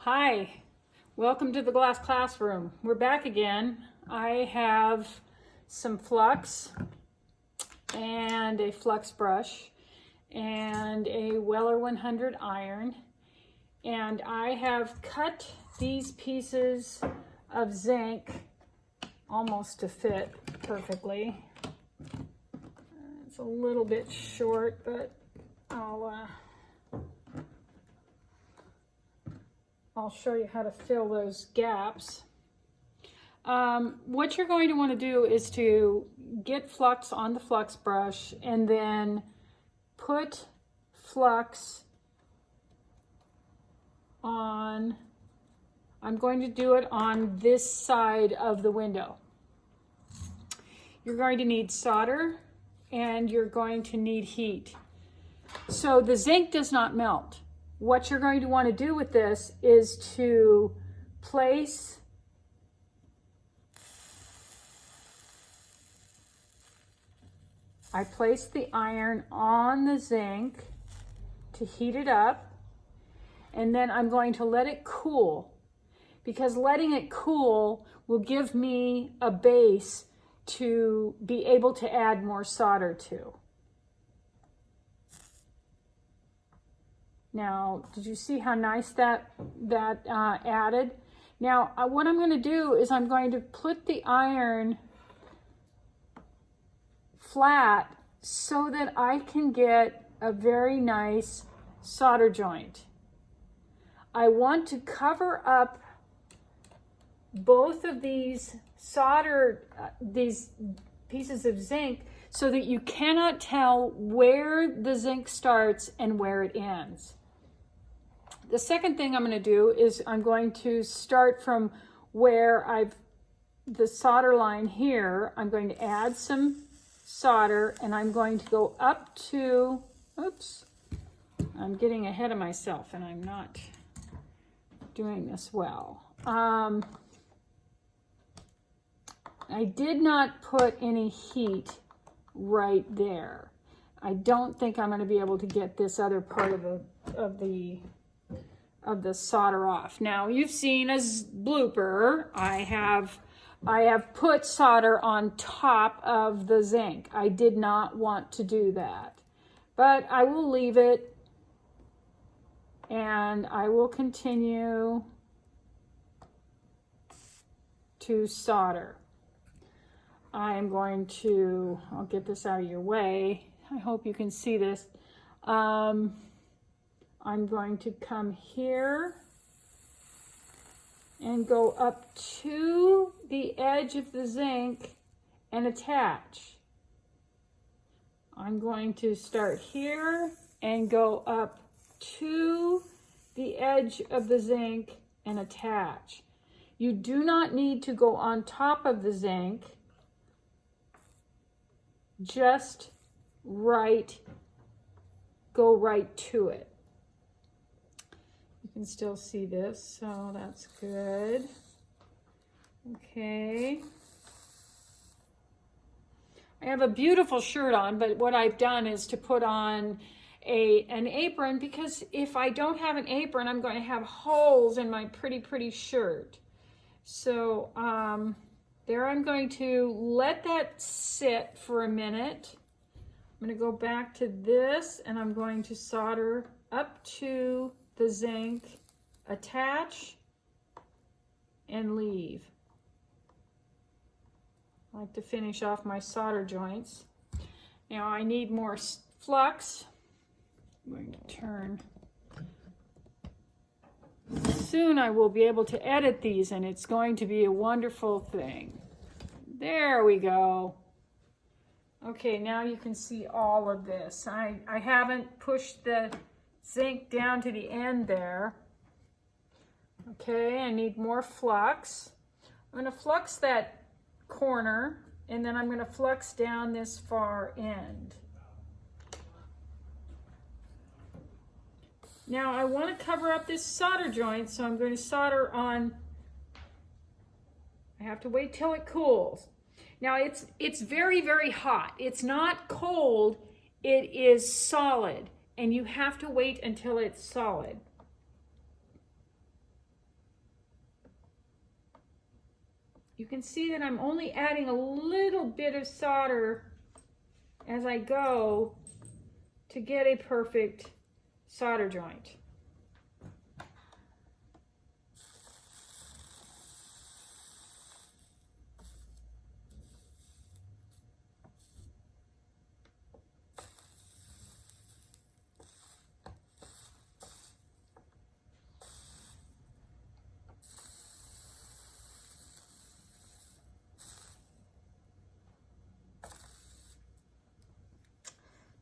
Hi, welcome to the glass classroom. We're back again. I have some flux and a flux brush and a Weller 100 iron, and I have cut these pieces of zinc almost to fit perfectly. It's a little bit short, but I'll show you how to fill those gaps. What you're going to want to do is to get flux on the flux brush and then put flux on, I'm going to do it on this side of the window. You're going to need solder and you're going to need heat. So the zinc does not melt. What you're going to want to do with this is to place the iron on the zinc to heat it up, and then I'm going to let it cool, because letting it cool will give me a base to be able to add more solder to. Now, did you see how nice that added? Now, what I'm going to do is I'm going to put the iron flat so that I can get a very nice solder joint. I want to cover up both of these these pieces of zinc so that you cannot tell where the zinc starts and where it ends. The second thing I'm going to do is I'm going to start from where the solder line here. I'm going to add some solder and I'm going to go up to, oops, I'm getting ahead of myself and I'm not doing this well. I did not put any heat right there. I don't think I'm going to be able to get this other part of the solder off. Now, you've seen a blooper. I have put solder on top of the zinc. I did not want to do that, but I will leave it and I will continue to solder. I'll get this out of your way. I hope you can see this. I'm going to come here and go up to the edge of the zinc and attach. I'm going to start here and go up to the edge of the zinc and attach. You do not need to go on top of the zinc, just go right to it. You can still see this, so that's good. Okay. I have a beautiful shirt on, but what I've done is to put on an apron, because if I don't have an apron, I'm going to have holes in my pretty shirt. So there, I'm going to let that sit for a minute. I'm going to go back to this and I'm going to solder up to the zinc, attach, and leave. I like to finish off my solder joints. Now I need more flux. I'm going to turn. Soon I will be able to edit these and it's going to be a wonderful thing. There we go. Okay, now you can see all of this. I haven't pushed the zinc down to the end there. Okay, I need more flux. I'm going to flux that corner and then I'm going to flux down this far end. Now I want to cover up this solder joint, so I'm going to solder on. I have to wait till it cools. Now it's very hot. It's not cold, it is solid, and you have to wait until it's solid. you can see that I'm only adding a little bit of solder as I go to get a perfect solder joint.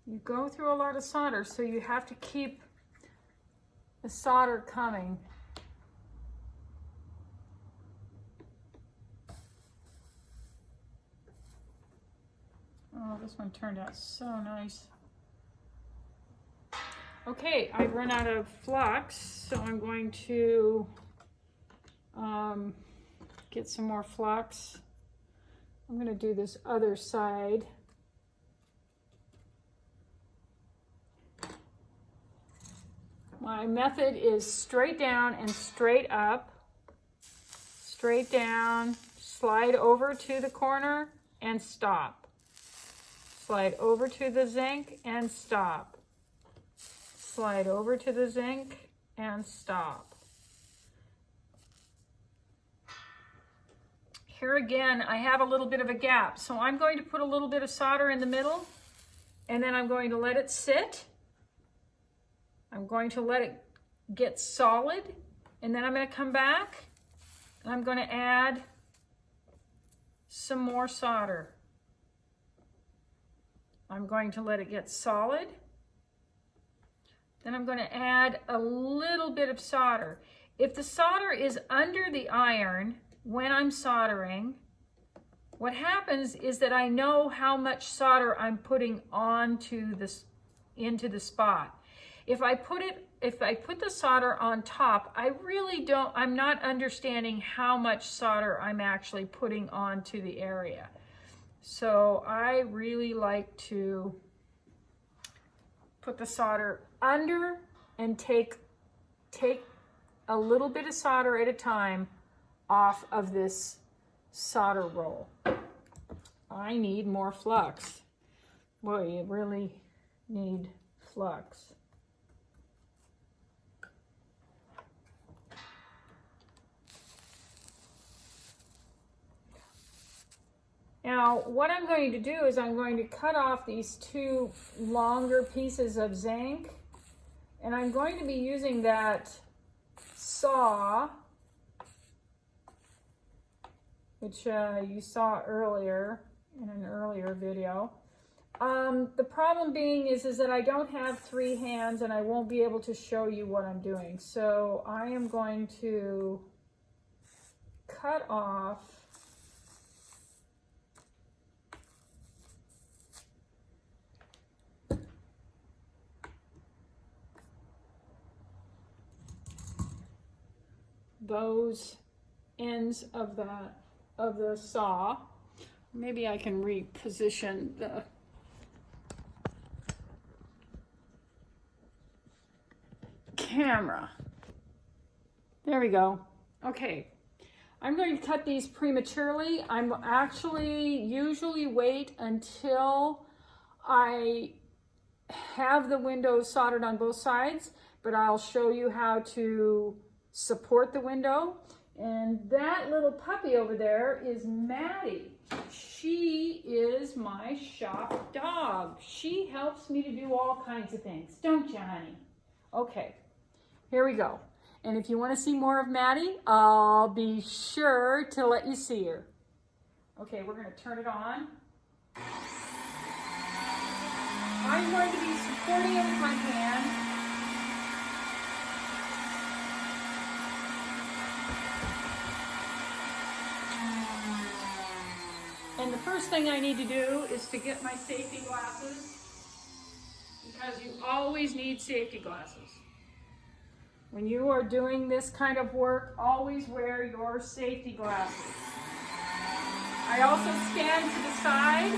You go through a lot of solder, so you have to keep the solder coming. Oh, this one turned out so nice. Okay, I've run out of flux, so I'm going to get some more flux. I'm going to do this other side. My method is straight down and straight up. Straight down, slide over to the corner and stop. Slide over to the zinc and stop. Slide over to the zinc and stop. Here again, I have a little bit of a gap, so I'm going to put a little bit of solder in the middle, and then I'm going to let it sit. I'm going to let it get solid, and then I'm going to come back and I'm going to add some more solder. I'm going to let it get solid. Then I'm going to add a little bit of solder. If the solder is under the iron when I'm soldering, what happens is that I know how much solder I'm putting onto this, into the spot. If I put the solder on top, I'm not understanding how much solder I'm actually putting onto the area. So I really like to put the solder under and take a little bit of solder at a time off of this solder roll. I need more flux. Boy, you really need flux. Now, what I'm going to do is I'm going to cut off these two longer pieces of zinc, and I'm going to be using that saw, which you saw earlier in an earlier video. The problem being is that I don't have 3 hands and I won't be able to show you what I'm doing. So I am going to cut off those ends of the saw. Maybe I can reposition the camera. There we go. Okay, I'm going to cut these prematurely. I'm actually usually wait until I have the windows soldered on both sides, but I'll show you how to support the window. And that little puppy over there is Maddie. She is my shop dog. She helps me to do all kinds of things, don't you, honey? Okay, here we go. And if you want to see more of Maddie, I'll be sure to let you see her. Okay, we're going to turn it on. I'm going to be supporting it with my hand. And the first thing I need to do is to get my safety glasses, because you always need safety glasses. When you are doing this kind of work, always wear your safety glasses. I also stand to the side.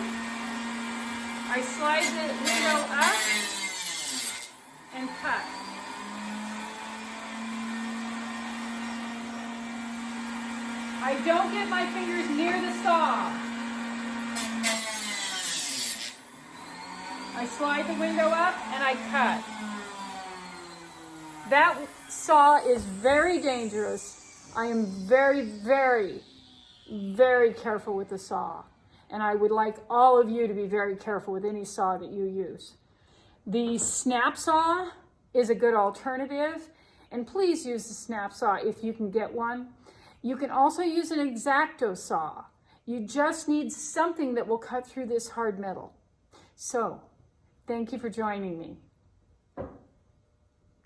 I slide the window up and cut. I don't get my fingers near the saw. I slide the window up and I cut. That saw is very dangerous. I am very, very, very careful with the saw. And I would like all of you to be very careful with any saw that you use. The snap saw is a good alternative. And please use the snap saw if you can get one. You can also use an X-Acto saw. You just need something that will cut through this hard metal. So, thank you for joining me.